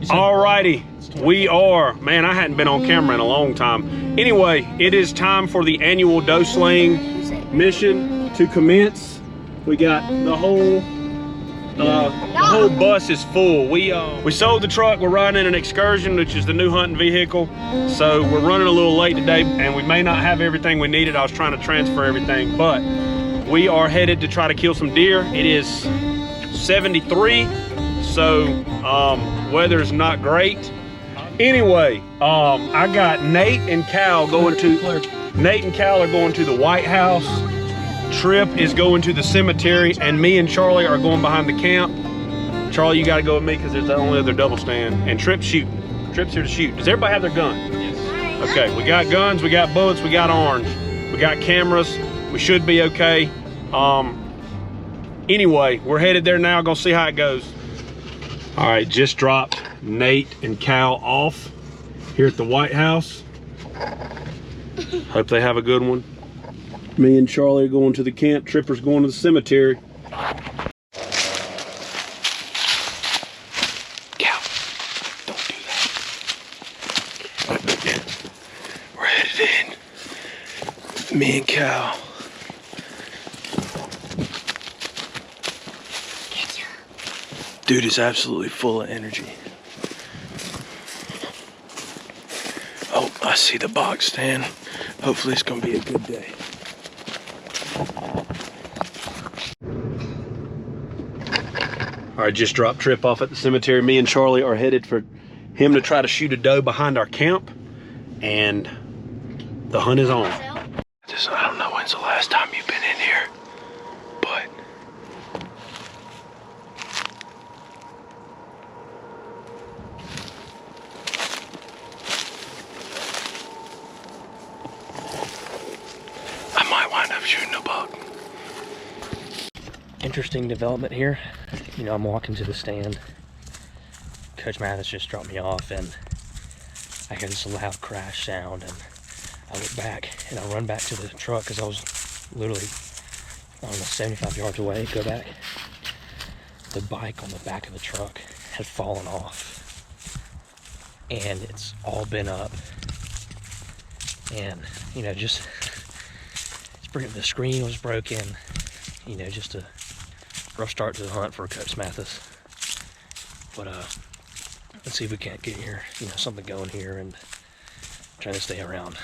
Alrighty, we are, man, I hadn't been on camera in a long time. Anyway, it is time for the annual doe slaying mission to commence. We got the whole bus is full. We sold the truck. We're riding in an Excursion, which is the new hunting vehicle. So we're running a little late today, and we may not have everything we needed. I was trying to transfer everything, but we are headed to try to kill some deer. It is 73, so weather's not great. Anyway, I got Nate and Cal are going to the White House. Tripp is going to the cemetery, and me and Charlie are going behind the camp. Charlie, you got to go with me because there's the only other double stand. And Tripp's shooting. Tripp's here to shoot. Does everybody have their gun? Yes. Okay, we got guns, we got bullets, we got arms, we got cameras. We should be okay. Anyway, we're headed there now. Gonna see how it goes. All right, just dropped Nate and Cal off here at the White House. Hope they have a good one. Me and Charlie are going to the camp. Tripper's going to the cemetery. Cal, don't do that. We're headed in. Me and Cal. Dude is absolutely full of energy. Oh, I see the box stand. Hopefully it's gonna be a good day. All right, just dropped Tripp off at the cemetery. Me and Charlie are headed for him to try to shoot a doe behind our camp, and the hunt is on. I don't know when's the last time you've been in here, but I might wind up shooting a buck. Interesting development here. You know, I'm walking to the stand. Coach Mathis just dropped me off, and I hear this loud crash sound, and I look back and I run back to the truck because I was literally, I don't know, 75 yards away. Go back. The bike on the back of the truck had fallen off, and it's all been up. And you know, just the screen was broken. You know, just a rough start to the hunt for Coach Mathis. But let's see if we can't get here, you know, something going here, and trying to stay around.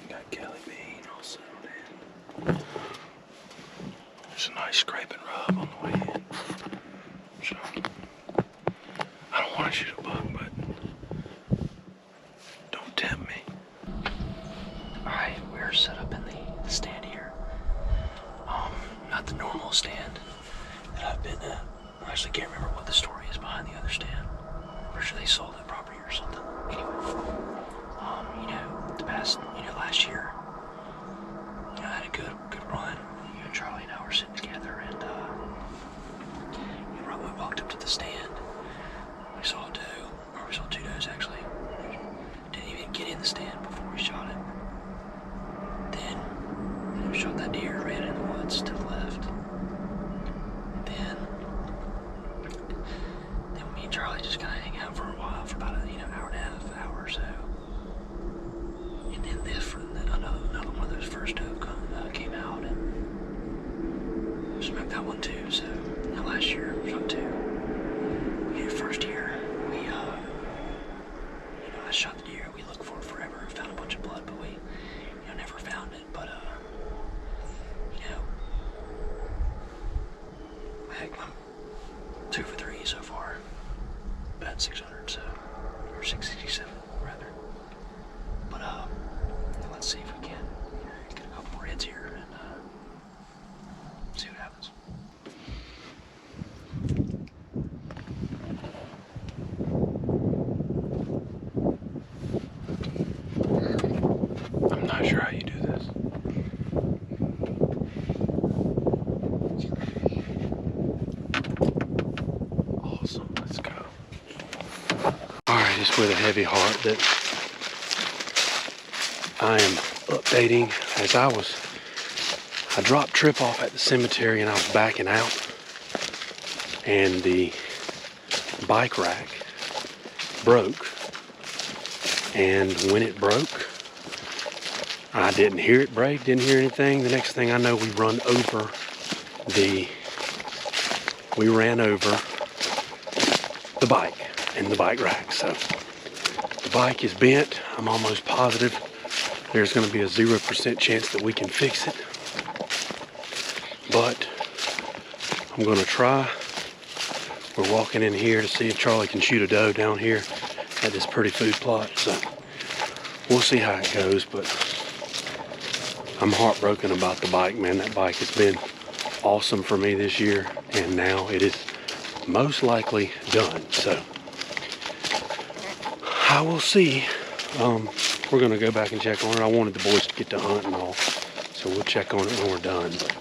Got Kelly Bean all settled in. There's a nice scrape and rub on the way in. So I don't want to shoot a buck, but don't tempt me. Alright, we're set up in the stand here. Not the normal stand that I've been at. I actually can't remember what the story is behind the other stand. Pretty sure they sold that property or something. Anyway, you know, last year, you know, I had a good run. You know, Charlie and I were sitting together, and we walked up to the stand. We saw a doe, or we saw two does actually. Didn't even get in the stand before we shot it. Then we shot that deer, ran in the woods to the left. Then me and Charlie just kind of hang out for a while, for about a hour and a half, hour or so. And then another one of those first doe came out, and smoked that one too. So last year we shot two. First year we I shot the deer. We looked for it forever. We found a bunch of blood, but we never found it. But heck, I'm 2 for 3 so far. About 600, so, or 667 rather. But let's see if we can get a couple more hits here and see what happens. I'm not sure how you do this. Awesome, let's go. Alright, it's with a heavy heart that I am updating as I dropped Tripp off at the cemetery, and I was backing out, and the bike rack broke, and when it broke, I didn't hear it break, didn't hear anything. The next thing I know, we ran over the bike and the bike rack. So the bike is bent. I'm almost positive there's going to be a 0% chance that we can fix it, but I'm going to try. We're walking in here to see if Charlie can shoot a doe down here at this pretty food plot, so we'll see how it goes. But I'm heartbroken about the bike, man. That bike has been awesome for me this year, and now it is most likely done. So I will see. We're gonna go back and check on it. I wanted the boys to get to hunt and all, so we'll check on it when we're done. But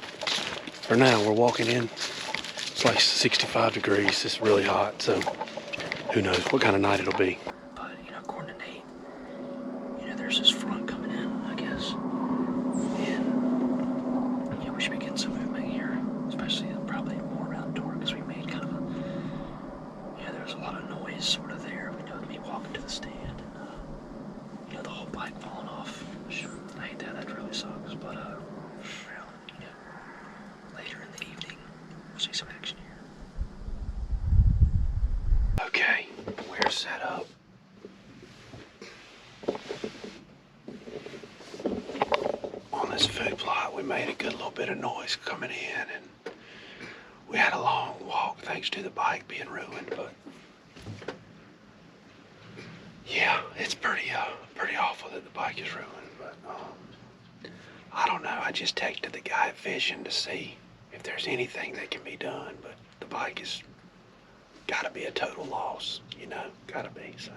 for now, we're walking in. It's like 65 degrees. It's really hot, so who knows what kind of night it'll be. But, you know, according to Nate, you know, there's this front coming in, I guess. And, you know, we should be getting some movement here, especially probably more around the door, because we made kind of a, yeah, there was a lot of noise sort of there. We know me walking to the stand and, you know, the whole bike falling off. Which, I hate that. That really sucks. But, well, you know, later in the evening, we'll see some action here. Okay, we're set up. On this food plot, we made a good little bit of noise coming in, and we had a long walk thanks to the bike being ruined, but yeah, it's pretty awful that the bike is ruined. But I don't know, I just texted the guy at Vision to see if there's anything that can be done, but the bike is gotta be a total loss, you know, gotta be. So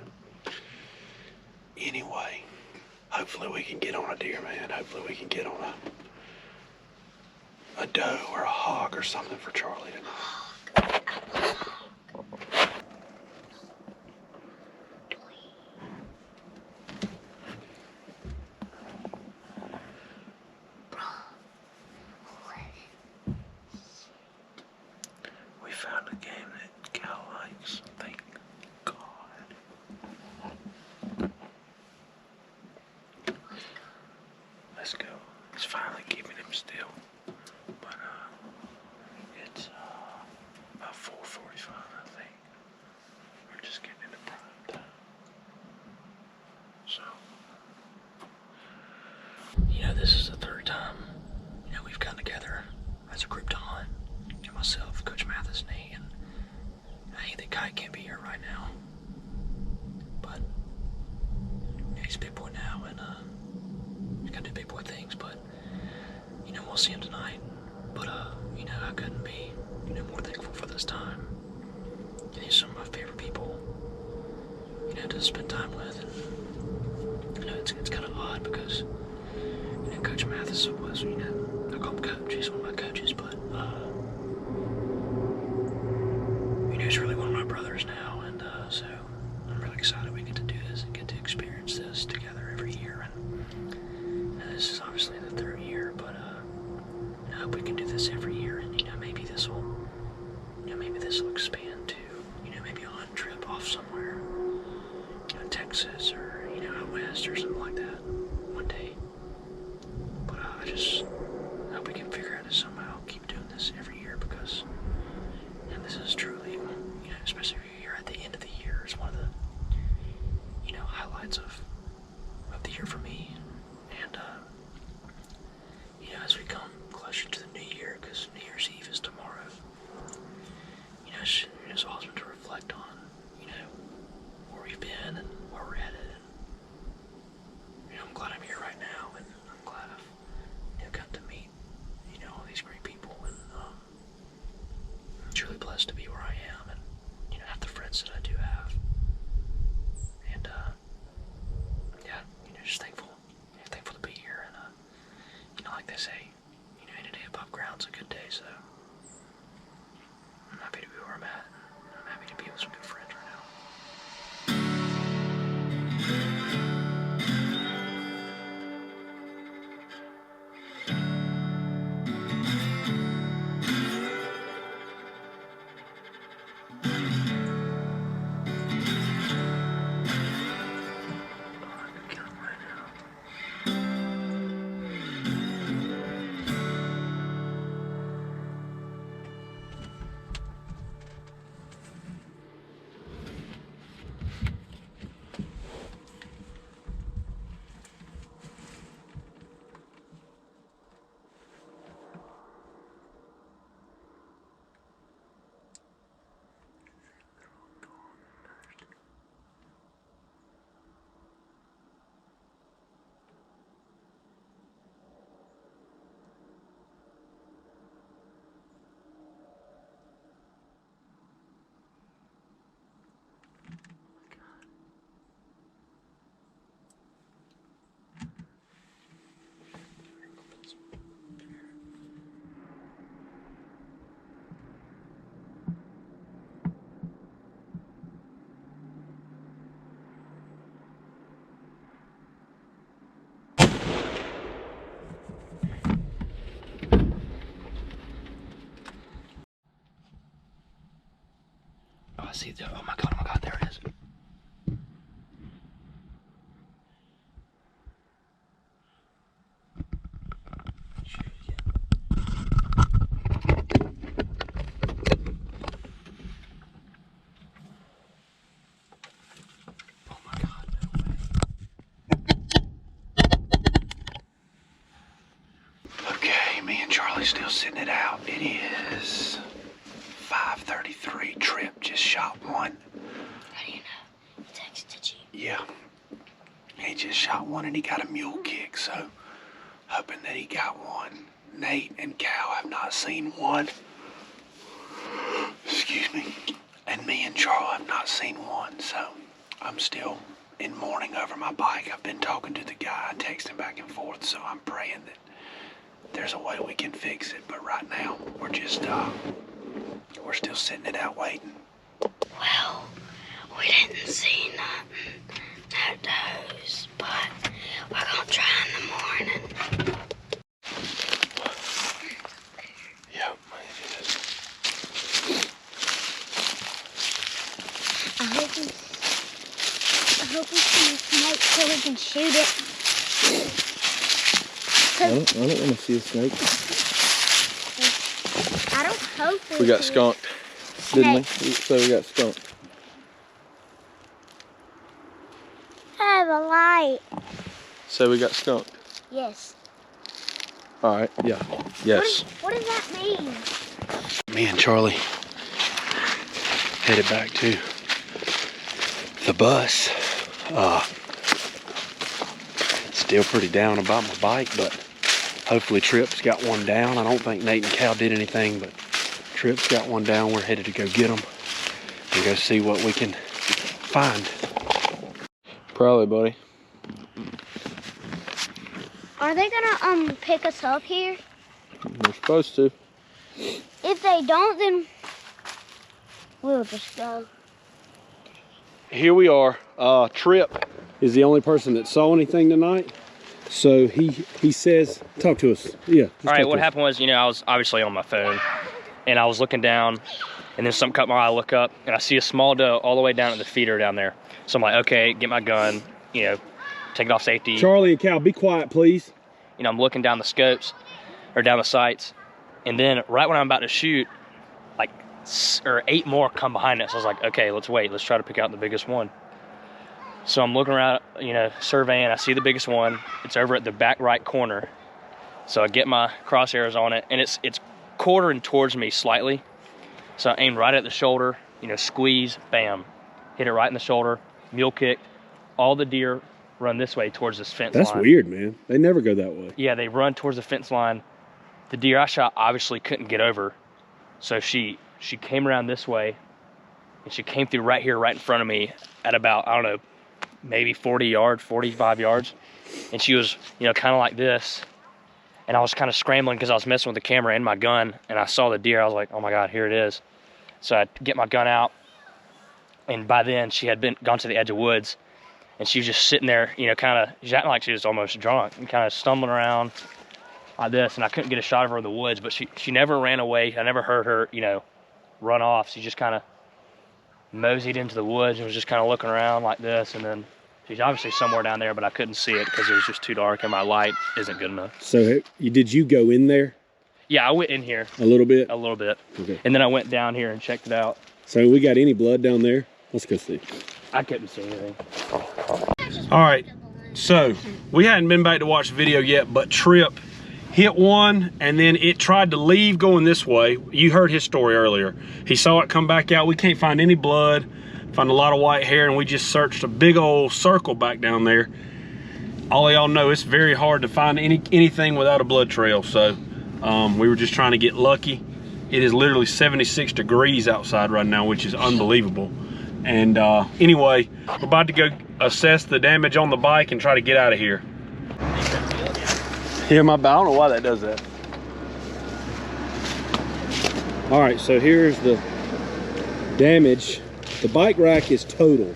anyway, hopefully we can get on a deer, man. Hopefully we can get on a doe or a hog or something for Charlie tonight. We found a game that Cal likes, thank God. Let's go. It's finally keeping him still. But it's about 4:45, I think. We're just getting into prime time. So, You know, this is the third time, you know, we've gotten together as a group to hunt. You know, myself, Coach Mathis, Nate, and I think Kai can't be here right now. But, you know, he's a big boy now, and he's gotta do big boy things, but, you know, we'll see him tonight. But, you know, I couldn't be, you know, more thankful for this time. And he's some of my favorite people, you know, to spend time with. And, you know, it's kind of odd because, you know, Coach Mathis was, you know, I call him Coach, he's one of my coaches, but, you know, he's really one of my brothers now, and, so I'm really excited we get to do this and get to experience this together every year. And this is obviously the third year, but, I hope we can do this every year, and, you know, maybe this will expand to, you know, maybe a hunt trip off somewhere, you know, Texas or, you know, out west or something like that one day. But I just hope we can figure out to somehow keep doing this every year, because, and this is truly, you know, especially here at the end of the year, is one of the, you know, highlights of the year for me. And, you know, as we come closer to the new year, because New Year's Eve is tomorrow, you know, it's awesome to reflect on, you know, where we've been and where we're headed. And, you know, I'm glad I'm here right now, and I'm glad I've, you know, gotten to meet, you know, all these great people, and I'm truly blessed to be where I am, and, you know, have the friends that I do have. And, yeah, you know, just thankful see the, oh my God, there it is. Oh my God, no way. Okay, me and Charlie's still sitting it out. It is 5:33. Tripp just shot one. How do you know? He texted you. Yeah. He just shot one and he got a mule kick, so hoping that he got one. Nate and Cal have not seen one. Excuse me. And me and Charlie have not seen one, so I'm still in mourning over my bike. I've been talking to the guy, texting back and forth, so I'm praying that there's a way we can fix it. But right now, we're just, we're still sitting it out waiting. Well, we didn't see nothing. No does, but we're gonna try in the morning. Yep, it is. I hope we see a snake so we can shoot it. I don't want to see a snake. I don't hope We got skunked, didn't we? So we got skunked. I have a light. So we got skunked. Yes. All right. Yeah. Yes. What does that mean? Me and Charlie headed back to the bus. Still pretty down about my bike, but hopefully Tripp's got one down. I don't think Nate and Cal did anything, but Tripp's got one down. We're headed to go get them and go see what we can find. Probably, buddy. Are they gonna pick us up here? We're supposed to. If they don't, then we'll just go. Here we are. Tripp is the only person that saw anything tonight. So he says, talk to us. Yeah. All right, what happened was, I was obviously on my phone, and I was looking down, and then something caught my eye. I look up, and I see a small doe all the way down at the feeder down there. So I'm like, okay, get my gun, take it off safety. Charlie and Cal, be quiet, please. I'm looking down the scopes, or down the sights, and then right when I'm about to shoot, like 8 more come behind us. I was like, okay, let's wait. Let's try to pick out the biggest one. So I'm looking around, surveying. I see the biggest one. It's over at the back right corner. So I get my crosshairs on it, and it's quartering towards me slightly. So I aim right at the shoulder, squeeze, bam. Hit it right in the shoulder, mule kick. All the deer run this way towards this fence line. That's weird, man. They never go that way. Yeah, they run towards the fence line. The deer I shot obviously couldn't get over. So she came around this way, and she came through right here, right in front of me at about, I don't know, maybe 40 yards, 45 yards. And she was, kind of like this. And I was kind of scrambling because I was messing with the camera and my gun. And I saw the deer. I was like, oh my God, here it is. So I get my gun out. And by then she had gone to the edge of woods. And she was just sitting there, kind of, she acting like she was almost drunk and kind of stumbling around like this. And I couldn't get a shot of her in the woods, but she never ran away. I never heard her, run off. She just kind of moseyed into the woods and was just kind of looking around like this. And then she's obviously somewhere down there, but I couldn't see it because it was just too dark and my light isn't good enough. So did you go in there? Yeah, I went in here. A little bit? A little bit. Okay. And then I went down here and checked it out. So we got any blood down there? Let's go see. I couldn't see anything. All right, so we hadn't been back to watch the video yet, but Tripp hit one and then it tried to leave going this way. You heard his story earlier. He saw it come back out. We can't find any blood, find a lot of white hair, and we just searched a big old circle back down there. All of y'all know it's very hard to find anything without a blood trail, so we were just trying to get lucky. It is literally 76 degrees outside right now, which is unbelievable. And anyway, we're about to go assess the damage on the bike and try to get out of here. Yeah, I don't know why that does that. All right, so here's the damage. The bike rack is totaled.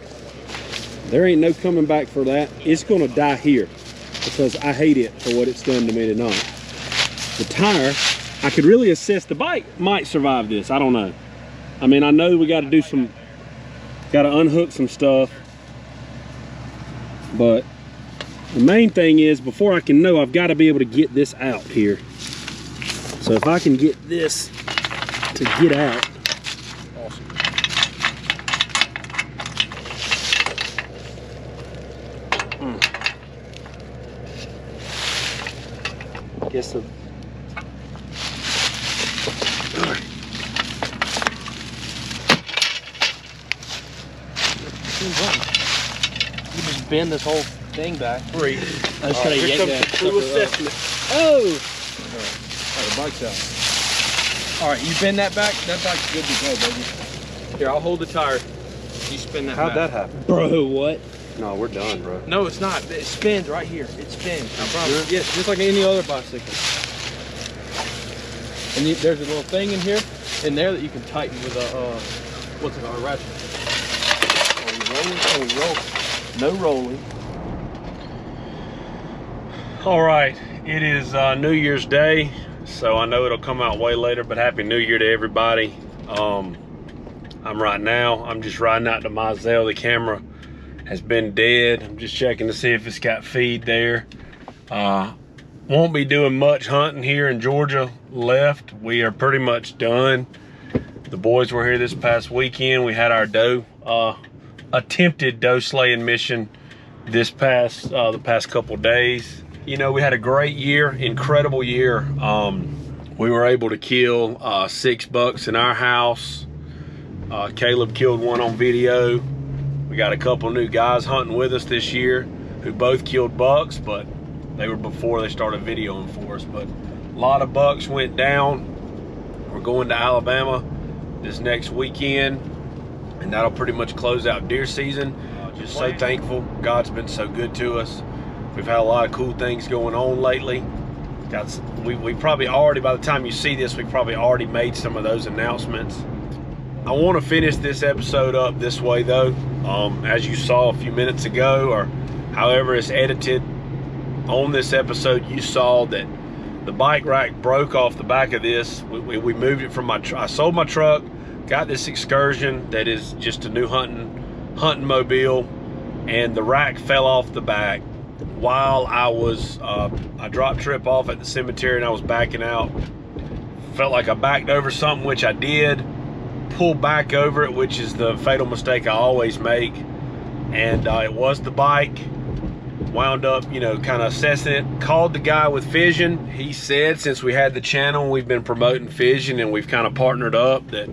There ain't no coming back for that. It's gonna die here because I hate it for what it's done to me tonight. The tire, I could really assess the bike might survive this. I don't know. I mean, I know we got to do some Got to unhook some stuff. But the main thing is, before I can know, I've got to be able to get this out here. So if I can get this to get out. Awesome. Guess the You just bend this whole thing back. free. I just gotta yank that. True assessment. Oh! The bike's out. All right, you bend that back. That bike's good to go, baby. Here, I'll hold the tire. You spin that How'd back. that happen? Bro, what? No, we're done, bro. No, it's not. It spins right here. It spins. I promise. Yes, just like any other bicycle. And there's a little thing in here, in there that you can tighten with a, what's it called, a ratchet. No rolling. All right, it is New Year's Day, so I know it'll come out way later, but Happy New Year to everybody. I'm just riding out to Mizell. The camera has been dead. I'm just checking to see if it's got feed there. Won't be doing much hunting here in Georgia left. We are pretty much done. The boys were here this past weekend. We had our doe, attempted doe slaying mission the past couple days. You know, we had a great year, incredible year. We were able to kill 6 bucks in our house. Caleb killed one on video. We got a couple new guys hunting with us this year who both killed bucks, but they were before they started videoing for us. But a lot of bucks went down. We're going to Alabama this next weekend, and that'll pretty much close out deer season. Just so thankful. God's been so good to us. We've had a lot of cool things going on lately. We probably already, by the time you see this, we probably already made some of those announcements. I want to finish this episode up this way though. As you saw a few minutes ago, or however it's edited, on this episode you saw that the bike rack broke off the back of this. We moved it from I sold my truck, got this Excursion that is just a new hunting mobile, and the rack fell off the back while I dropped Tripp off at the cemetery and I was backing out. Felt like I backed over something, which I did. Pulled back over it, which is the fatal mistake I always make, and it was the bike. Wound up, you know, kind of assessing it. Called the guy with Fission. He said since we had the channel, we've been promoting Fission and we've kind of partnered up, that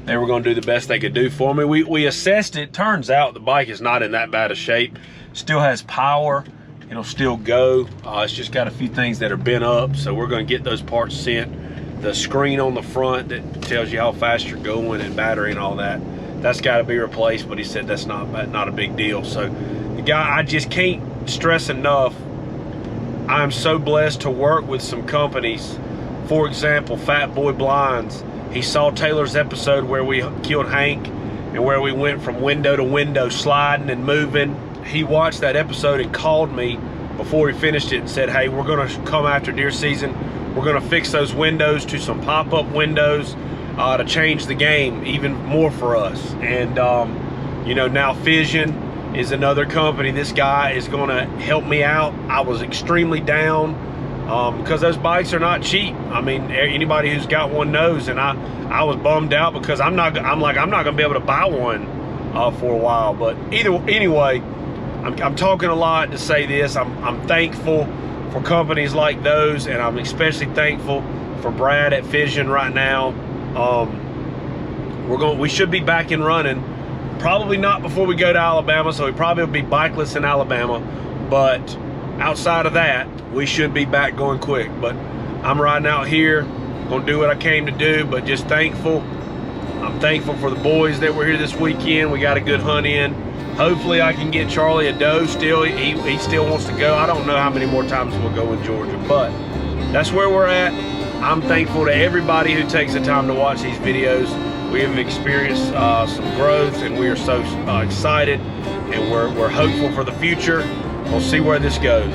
they were going to do the best they could do for me. We assessed it. Turns out the bike is not in that bad a shape. Still has power. It'll still go. It's just got a few things that are bent up, so we're going to get those parts sent. The screen on the front that tells you how fast you're going and battery and all that, that's got to be replaced, but he said that's not a big deal. So the guy, I just can't stress enough, I'm so blessed to work with some companies. For example, Fat Boy Blinds. He saw Taylor's episode where we killed Hank and where we went from window to window sliding and moving. He watched that episode and called me before he finished it and said, hey, we're going to come after deer season. We're going to fix those windows to some pop-up windows to change the game even more for us. And you know, now Fission is another company. This guy is going to help me out. I was extremely down because those bikes are not cheap. I mean, anybody who's got one knows, and I was bummed out because I'm not going to be able to buy one for a while. But anyway, I'm talking a lot to say this. I'm thankful for companies like those, and I'm especially thankful for Brad at Fission right now. We should be back and running, probably not before we go to Alabama, so we probably will be bikeless in Alabama, but outside of that, we should be back going quick. But I'm riding out here, gonna do what I came to do, but just thankful. I'm thankful for the boys that were here this weekend. We got a good hunt in. Hopefully I can get Charlie a doe still. He still wants to go. I don't know how many more times we'll go in Georgia, but that's where we're at. I'm thankful to everybody who takes the time to watch these videos. We have experienced some growth, and we are so excited, and we're hopeful for the future. We'll see where this goes.